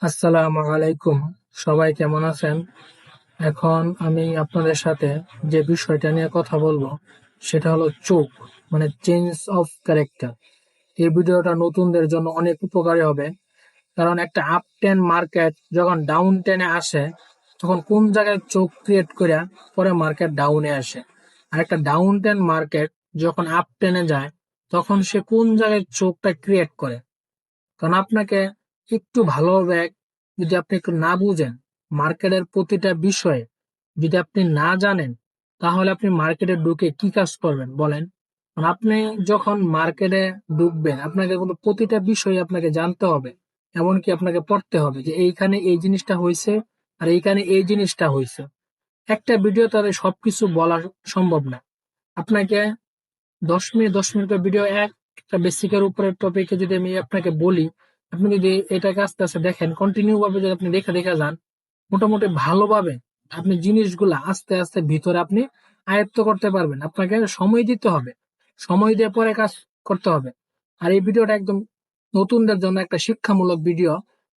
আসসালামু আলাইকুম। সবাই কেমন আছেন? এখন আমি আপনাদের সাথে যে বিষয়টা নিয়ে কথা বলবো সেটা হলো চোখ, মানে চেঞ্জ অফ ক্যারেক্টার। এই ভিডিওটা নতুনদের জন্য অনেক উপকারী হবে, কারণ একটা আপ টেন মার্কেট যখন ডাউন টেনে আসে তখন কোন জায়গায় চোখ ক্রিয়েট করে পরে মার্কেট ডাউনে আসে, আর একটা ডাউন টেন মার্কেট যখন আপ টেনে যায় তখন সে কোন জায়গায় চোখটা ক্রিয়েট করে। কারণ আপনাকে একটু ভালোভাবে, যদি আপনি একটু না বুঝেন মার্কেটের প্রতিটা বিষয়ে, যদি আপনি না জানেন, তাহলে আপনি মার্কেটে ঢুকে কি কাজ করবেন বলেন? কারণ আপনি যখন মার্কেটে ঢুকবেন আপনাকে কিন্তু প্রতিটা বিষয় আপনাকে জানতে হবে, এমনকি আপনাকে পড়তে হবে যে এইখানে এই জিনিসটা হয়েছে আর এইখানে এই জিনিসটা হয়েছে। একটা ভিডিও তাদের সবকিছু বলা সম্ভব না। আপনাকে 10 মিনিটের ভিডিও একটা বেসিকের উপরের টপিকে যদি আমি আপনাকে বলি, আপনি যদি এটাকে আস্তে আস্তে দেখেন, কন্টিনিউ ভাবে যদি আপনি দেখে দেখে যান, মোটামুটি ভালোভাবে আপনি জিনিসগুলা আস্তে আস্তে ভিতরে আপনি আয়ত্ত করতে পারবেন। আপনাকে সময় দিতে হবে, সময় দিয়ে পরে কাজ করতে হবে। আর এই ভিডিওটা একদম নতুনদের জন্য একটা শিক্ষামূলক ভিডিও।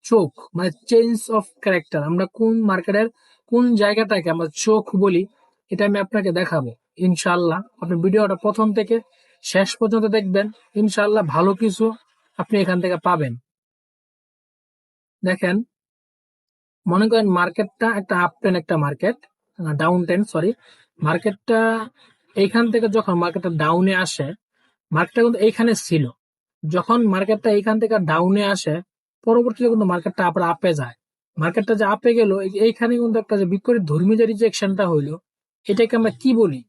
চোখ মানে চেঞ্জ অফ ক্যারেক্টার, আমরা কোন মার্কেটের কোন জায়গাটাকে আমরা চোখ বলি, এটা আমি আপনাকে দেখাবো ইনশাল্লাহ। আপনি ভিডিওটা প্রথম থেকে শেষ পর্যন্ত দেখবেন, ইনশাল্লাহ ভালো কিছু আপনি এখান থেকে পাবেন। দেখেন, মনে করেন মার্কেটটা একটা আপ টেন একটা মার্কেট, ডাউন টেন সরি। মার্কেটটা এইখান থেকে যখন মার্কেটটা ডাউনে আসে, মার্কেটটা কিন্তু এইখানে ছিল, যখন মার্কেটটা এইখান থেকে ডাউনে আসে পরবর্তীতে কিন্তু মার্কেটটা আবার আপে যায়। মার্কেটটা যে আপে গেল, এইখানে কিন্তু একটা যে বিপরীত ধর্মী যে রিজেকশনটা হইলো, এটাকে আমরা কি বলি?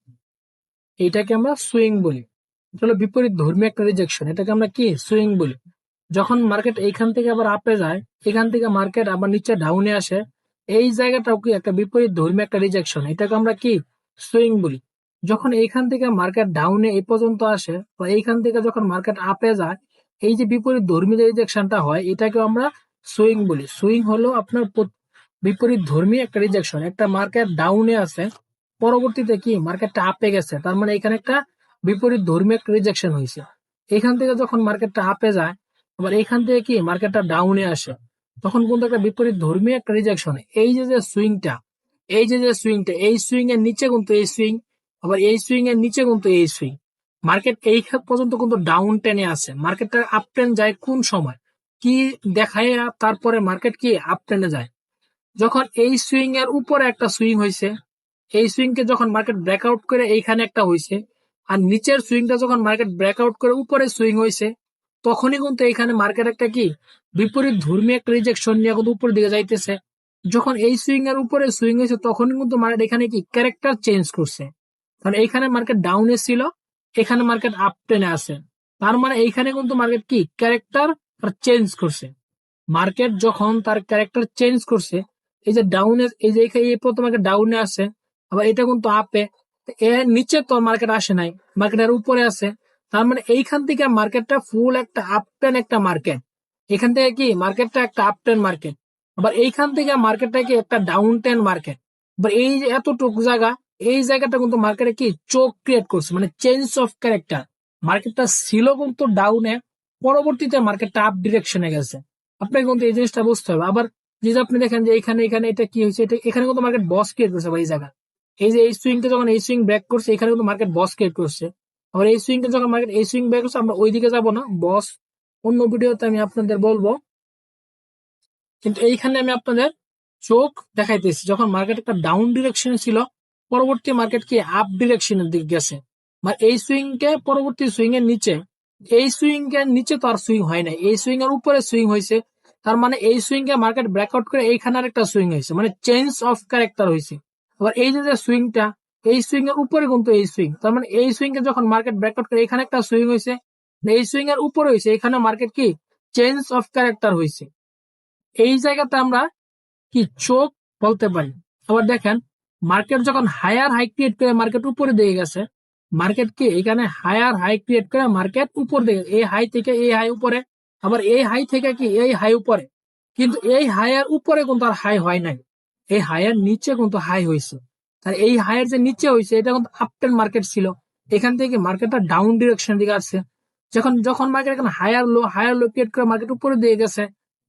এইটাকে আমরা সুইং বলি। এটা হলো বিপরীত ধর্মী একটা রিজেকশন, এটাকে আমরা কি সুইং বলি। যখন মার্কেট এইখান থেকে আবার আপে যায়, এখান থেকে মার্কেট আবার নিচে ডাউনে আসে, এই জায়গাটাও কি একটা বিপরীত ধর্মী একটা রিজেকশন, এটাকে আমরা কি সুইং বলি। যখন এইখান থেকে মার্কেট ডাউনে এই পর্যন্ত আসে বা এইখান থেকে যখন মার্কেট আপে যায়, এই যে বিপরীত ধর্মী যে রিজেকশনটা হয় এটাকে আমরা সুইং বলি। সুইং হলো আপনার বিপরীত ধর্মী একটা রিজেকশন। একটা মার্কেট ডাউনে আছে, পরবর্তীতে কি মার্কেটটা আপে গেছে, তার মানে এখানে একটা বিপরীত ধর্মী একটা রিজেকশন হয়েছে। এখান থেকে যখন মার্কেটটা আপে যায়, আবার এখান থেকে কি মার্কেটটা ডাউনে আসে, তখন কিন্তু একটা বিপরীত ধর্মী একটা রিজেকশন। এই যে যে সুইংটা, এই যে যে সুইংটা, এই সুইং এর নিচে কিন্তু এই সুইং, আবার এই সুইং এর নিচে কিন্তু এই সুইং। মার্কেট এই পর্যন্ত কিন্তু ডাউন টেনে আছে, মার্কেটটা আপ টেন যায় কোন সময়, কি দেখায় তারপরে মার্কেট কি আপ টেনে যায়? যখন এই সুইং এর উপরে একটা সুইং হয়েছে, এই সুইং কে যখন মার্কেট ব্রেকআউট করে এইখানে একটা হয়েছে, আর নিচের সুইংটা যখন মার্কেট ব্রেকআউট করে উপরে সুইং হয়েছে, তখনই কিন্তু এখানে মার্কেট একটা কি বিপরীত ধর্মী একটা রিজেকশন নিয়ে কিন্তু উপরের দিকে যাইতেছে। যখন এই সুইং এর উপরে সুইং হয়েছে তখনই কিন্তু মার্কেট এখানে কি ক্যারেক্টার চেঞ্জ করছে। কারণ এইখানে মার্কেট ডাউনে ছিল, এখানে মার্কেট আপ টেনে আছে, তার মানে এইখানে কিন্তু মার্কেট কি ক্যারেক্টার চেঞ্জ করছে। মার্কেট যখন তার ক্যারেক্টার চেঞ্জ করছে, এই যে ডাউনে, এই যে এই প্রথম মার্কেট ডাউনে আছে, আবার এটা কিন্তু আপে, এর নিচে তো মার্কেট আসে নাই, মার্কেট এর উপরে আছে। তার মানে এইখান থেকে মার্কেটটা ফুল একটা আপটেন একটা মার্কেট। এখান থেকে কি মার্কেটটা একটা আপটেন মার্কেট, আবার এইখান থেকে মার্কেটটা কি একটা ডাউন টেন মার্কেট। আবার এই যে এতটুকু জায়গা, এই জায়গাটা কিন্তু মার্কেটে কি চোখ ক্রিয়েট করছে, মানে চেঞ্জ অফ ক্যারেক্টার। মার্কেটটা ছিল কিন্তু ডাউনে, পরবর্তীতে মার্কেটটা আপ ডিরেকশনে গেছে। আপনাকে কিন্তু এই জিনিসটা বুঝতে হবে। আবার যে আপনি দেখেন যে এখানে এখানে এটা কি হয়েছে, এটা এখানে কিন্তু মার্কেট বস ক্রিয়েট করছে ভাই এই জায়গা। এই যে এই সুইংটা যখন এই সুইং ব্রেক করছে, এখানে কিন্তু মার্কেট বস ক্রিয়েট করছে। আবার এই সুইংটা যখন মার্কেট এই সুইং ব্রেক করছে, আমরা ওইদিকে যাব না, বস অন্য ভিডিওতে আমি আপনাদের বলবো। কিন্তু এইখানে আমি আপনাদের চোখ দেখাইতেছি, যখন মার্কেট একটা ডাউন ডিরেকশনে ছিল, পরবর্তী মার্কেট কি আপ ডিরেকশনের দিকে গেছে। মানে এই সুইং কে পরবর্তী সুইং এর নিচে, এই সুইং এর নিচে তো আর সুইং হয় না, এই সুইং এর উপরে সুইং হয়েছে। তার মানে এই সুইং কে মার্কেট ব্রেকআউট করে এইখানে একটা সুইং হয়েছে, মানে চেঞ্জ অফ ক্যারেক্টার হয়েছে। আবার এই যে সুইংটা, এই সুইং এর উপরে কিন্তু এই সুইং, তার মানে এই সুইং কে যখন মার্কেট ব্রেকআউট করে এখানে একটা সুইং হয়েছে, এই সুইং এর উপরে হয়েছে, এখানে মার্কেট কি চেঞ্জ অফ ক্যারেক্টার হয়েছে। এই জায়গাতে আমরা কি চোখ বলতে পারি। আবার দেখেন, মার্কেট যখন হায়ার হাই ক্রিয়েট করে মার্কেট উপরে দিয়ে গেছে, মার্কেট কি এখানে হায়ার হাই ক্রিয়েট করে মার্কেট উপর দিকে, এই হাই থেকে এই হাই উপরে, আবার এই হাই থেকে কি এই হাই উপরে। কিন্তু এই হাইয়ের উপরে কিন্তু আর হাই হয় নাই, এই হাইয়ের নিচে কিন্তু হাই হয়েছে। আর এই হাইয়ের যে নিচে হয়েছে এটা কিন্তু আপটেন মার্কেট ছিল, এখান থেকে মার্কেটটা ডাউন ডিরেকশন দিকে আসছে। যখন যখন মার্কেট এখানে হায়ার লো ক্রিয়েট করে মার্কেট উপরে দিয়ে গেছে,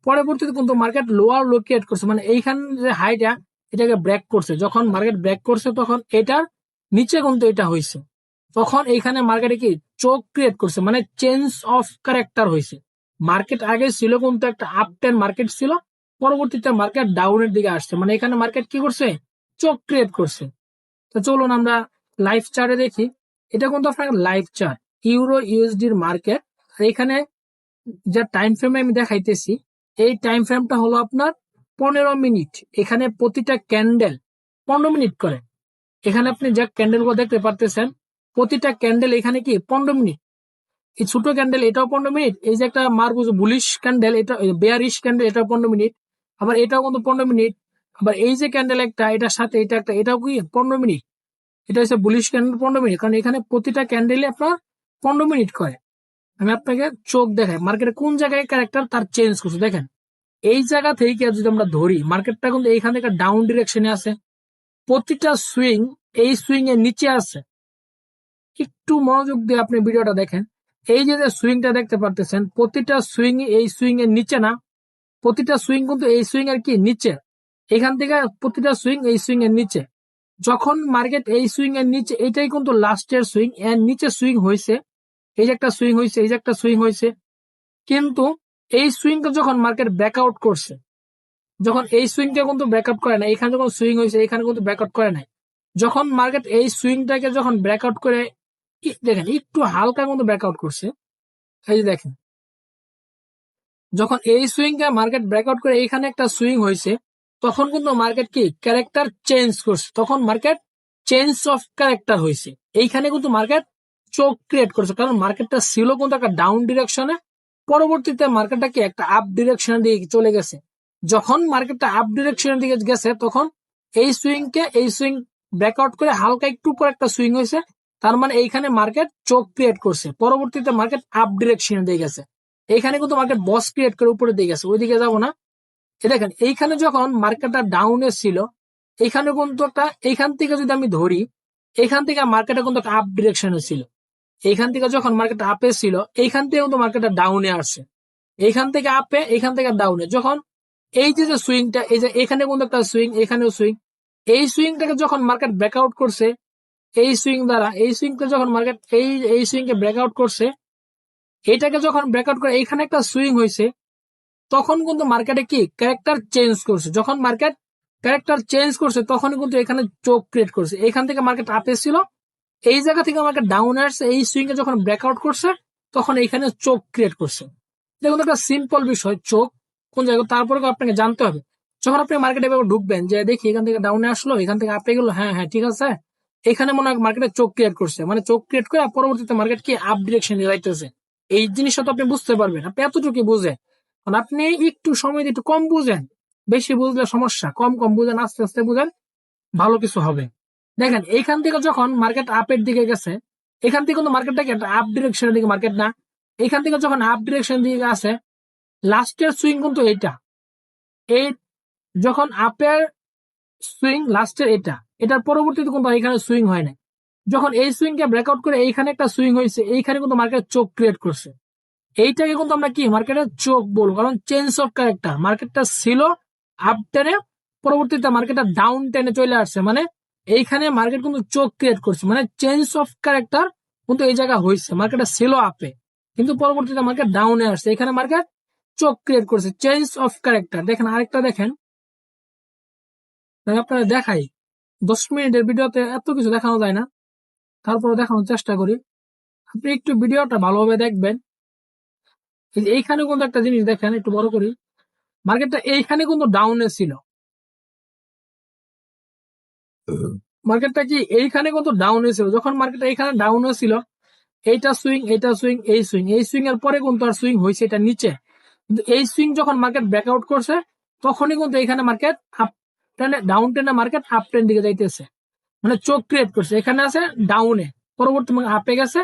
পরবর্তীতে কিন্তু মার্কেট লোয়ার লো ক্রিয়েট করছে, মানে এইখান যে হাইটা এটাকে ব্রেক করছে। যখন মার্কেট ব্রেক করছে তখন এটার নিচে কিন্তু এটা হয়েছে, তখন এইখানে মার্কেটে কি চোখ ক্রিয়েট করছে, মানে চেঞ্জ অফ ক্যারেক্টার হয়েছে। মার্কেট আগে ছিল কিন্তু একটা আপ ট্রেন্ড মার্কেট ছিল, পরবর্তীতে মার্কেট ডাউনের দিকে আসছে, মানে এখানে মার্কেট কি করছে, চোখ ক্রিয়েট করছে। তো চলুন আমরা লাইভ চার্টে দেখি। এটা কিন্তু আপনার লাইভ চার্ট, ইউরো ইউএসডির মার্কেট। আর এখানে যা টাইম ফ্রেমে আমি দেখাইতেছি, এই টাইম ফ্রেমটা হলো আপনার 15 মিনিট। এখানে প্রতিটা ক্যান্ডেল 15 মিনিট করে। এখানে আপনি যা ক্যান্ডেল গুলো দেখতে পারতেছেন, প্রতিটা ক্যান্ডেল এখানে কি 15 মিনিট। এই ছোট ক্যান্ডেল এটাও 15 মিনিট, এই যে একটা মার্কুস বুলিশ ক্যান্ডেল, এটা বেয়ারিশ ক্যান্ডেল, এটাও 15 মিনিট, আবার এটাও কিন্তু 15 মিনিট, আবার এই যে ক্যান্ডেল একটা, এটার সাথে এটা একটা, এটাও কি 15 মিনিট। এটা হচ্ছে বুলিশ ক্যান্ডেল 15 মিনিট, কারণ এখানে প্রতিটা ক্যান্ডেলে আপনার 15 মিনিট করে। আমি আপনাকে চোখ দেখাই মার্কেটে কোন জায়গায় ক্যারেক্টার তার চেঞ্জ করছে। দেখেন এই জায়গা থেকে যদি আমরা ধরি, মার্কেটটা কিন্তু এইখান থেকে ডাউন ডিরেকশনে আছে, প্রতিটা সুইং এই সুইং এর নিচে আছে। একটু মনোযোগ দিয়ে আপনি ভিডিওটা দেখেন, এই যে সুইংটা দেখতে পারতেছেন, প্রতিটা সুইং এই সুইং এর নিচে না, প্রতিটা সুইং কিন্তু এই সুইং এর কি নিচে। এখান থেকে প্রতিটা সুইং এই সুইং এর নিচে। যখন মার্কেট এই সুইং এর নিচে, এটাই কিন্তু লাস্টের সুইং, এর নিচে সুইং হয়েছে, এই যে একটা সুইং হয়েছে, এই যে একটা সুইং হয়েছে, কিন্তু এই সুইংটা যখন মার্কেট ব্রেকআউট করছে, যখন এই সুইংটা কিন্তু ব্রেকআউট করে না, এখানে যখন সুইং হয়েছে এখানে কিন্তু ব্রেকআউট করে নাই, যখন মার্কেট এই সুইংটাকে যখন ব্রেকআউট করে, দেখেন একটু হালকা কিন্তু ব্রেকআউট করছে, এই যে দেখেন যখন এই সুইংটা মার্কেট ব্রেকআউট করে এইখানে একটা সুইং হয়েছে, তখন কিন্তু মার্কেট কি ক্যারেক্টার চেঞ্জ করছে, তখন মার্কেট চেঞ্জ অফ ক্যারেক্টার হয়েছে। এইখানে কিন্তু মার্কেট চোখ ক্রিয়েট করছে, কারণ মার্কেটটা ছিল কিন্তু একটা ডাউন ডিরেকশনে, পরবর্তীতে মার্কেটটা কি একটা আপ ডিরেকশনের দিকে চলে গেছে। যখন মার্কেটটা আপ ডিরেকশনের দিকে গেছে, তখন এই সুইং ব্রেকআউট করে হালকা একটু পর একটা সুইং হয়েছে, তার মানে এইখানে মার্কেট চোখ ক্রিয়েট করছে, পরবর্তীতে মার্কেট আপ ডিরেকশনে দিয়ে গেছে। এইখানে কিন্তু মার্কেট বস ক্রিয়েট করে উপরে দিয়ে গেছে, ওইদিকে যাবো না। দেখেন এইখানে যখন মার্কেটটা ডাউনে ছিল, এখানে কিন্তু একটা, এইখান থেকে যদি আমি ধরি, এখান থেকে মার্কেটটা কিন্তু একটা আপ ডিরেকশনে ছিল, এইখান থেকে যখন মার্কেট আপে ছিল, এইখান থেকে কিন্তু মার্কেটটা ডাউনে আসছে, এইখান থেকে আপে, এইখান থেকে ডাউনে। যখন এই যে সুইংটা, এই যে এখানে কিন্তু একটা সুইং, এখানেও সুইং, এই সুইংটাকে যখন মার্কেট ব্রেকআউট করছে, এই সুইং দ্বারা, এই সুইংটা যখন মার্কেট এই সুইংকে ব্রেকআউট করছে, এটাকে যখন ব্রেকআউট করে এইখানে একটা সুইং হয়েছে, তখন কিন্তু মার্কেটে কি ক্যারেক্টার চেঞ্জ করছে। যখন মার্কেট ক্যারেক্টার চেঞ্জ করছে, তখন কিন্তু এখানে চোখ ক্রিয়েট করছে। এখান থেকে মার্কেট আপে ছিল, এই জায়গা থেকে মার্কেট ডাউনে আসছে, এই সুইং এ যখন ব্রেকআউট করছে, তখন এখানে চোখ ক্রিয়েট করছে। দেখুন একটা সিম্পল বিষয়, চোখ কোন জায়গায়, তারপরে আপনাকে জানতে হবে। যখন আপনি মার্কেটে এভাবে ঢুকবেন, যে দেখি এখান থেকে ডাউনে আসলো, এখান থেকে আপে গেলো, হ্যাঁ হ্যাঁ ঠিক আছে, এখানে মনে হয় মার্কেটে চোখ ক্রিয়েট করছে, মানে চোখ ক্রিয়েট করে পরবর্তীতে মার্কেট কি আপ ডিরেকশনে যাইতেছে। এই জিনিসটা তো আপনি বুঝতে পারবেন, আপনি এতটুকু বুঝে, কারণ আপনি একটু সময় দিয়ে একটু কম বুঝেন, বেশি বুঝলে সমস্যা, কম কম বুঝেন, আস্তে আস্তে বুঝেন, ভালো কিছু হবে। দেখেন এইখান থেকে যখন মার্কেট আপের দিকে গেছে, এখান থেকে কিন্তু মার্কেটটা কি একটা আপ ডিরেকশনের দিকে মার্কেট না, এখান থেকে যখন আপ ডিরেকশনের দিকে আসে, লাস্টের সুইং কিন্তু এইটা, এই যখন আপের সুইং লাস্টের এটা, এটার পরবর্তীতে কিন্তু এখানে সুইং হয় না। যখন এই সুইংকে ব্রেকআউট করে এইখানে একটা সুইং হয়েছে, এইখানে কিন্তু মার্কেট চোখ ক্রিয়েট করছে। এইটাকে কিন্তু আমরা কি মার্কেটের চোখ বলবো, কারণ চেঞ্জ অফ ক্যারেক্টার, মার্কেটটা ছিল আপ টেনে, পরবর্তীতে মার্কেটটা ডাউন টেনে চলে আসছে, মানে এইখানে মার্কেট কিন্তু চোখ ক্রিয়েট করছে, মানে চেঞ্জ অফ ক্যারেক্টার কিন্তু এই জায়গা হয়েছে। মার্কেটটা ছিল আপে, কিন্তু পরবর্তীতে মার্কেট ডাউনে আসছে, এখানে মার্কেট চোখ ক্রিয়েট করছে, চেঞ্জ অফ ক্যারেক্টার। দেখেন আরেকটা দেখেন, আপনারা দেখাই, 10 মিনিটের ভিডিওতে এত কিছু দেখানো যায় না, তারপরে দেখানোর চেষ্টা করি। আপনি একটু ভিডিওটা ভালোভাবে দেখবেন। এইখানে কিন্তু একটা জিনিস দেখেন, একটু বড় করি, মার্কেটটা এইখানে কিন্তু ডাউনে ছিল, মার্কেটটা কি এইখানে কিন্তু ডাউনে ছিল। যখন মার্কেটটা এইখানে ডাউনে ছিল, এইটা সুইং, এইটা সুইং, এই সুইং, এই সুইং এর পরে কিন্তু আর সুইং হয়েছে এটা নিচে, কিন্তু এই সুইং যখন মার্কেট ব্রেকআউট করছে, তখনই কিন্তু এখানে মার্কেট আপ টেনে, ডাউন টেনে মার্কেট আপ টেন দিকে যাইতেছে, মানে চোখ ক্রিয়েট করছে। এখানে আছে ডাউনে, পরবর্তী আপে গেছে,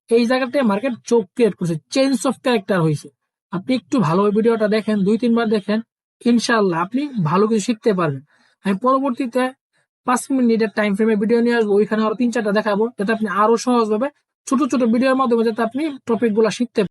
এই জায়গাটায় মার্কেট চোখ ক্রিয়েট করছে, চেঞ্জ অফ ক্যারেক্টার হয়েছে। আপনি একটু ভালো ভিডিওটা দেখেন, 2-3 বার দেখেন, ইনশাআল্লাহ আপনি ভালো কিছু শিখতে পারবেন। আমি পরবর্তীতে 5 মিনিটের টাইম ফ্রেমে ভিডিও নিয়ে আসবো, ওইখানে আরো 3-4টা দেখাবো, যাতে আপনি আরো সহজভাবে ছোট ছোট ভিডিওর মাধ্যমে যাতে আপনি টপিক গুলা শিখতে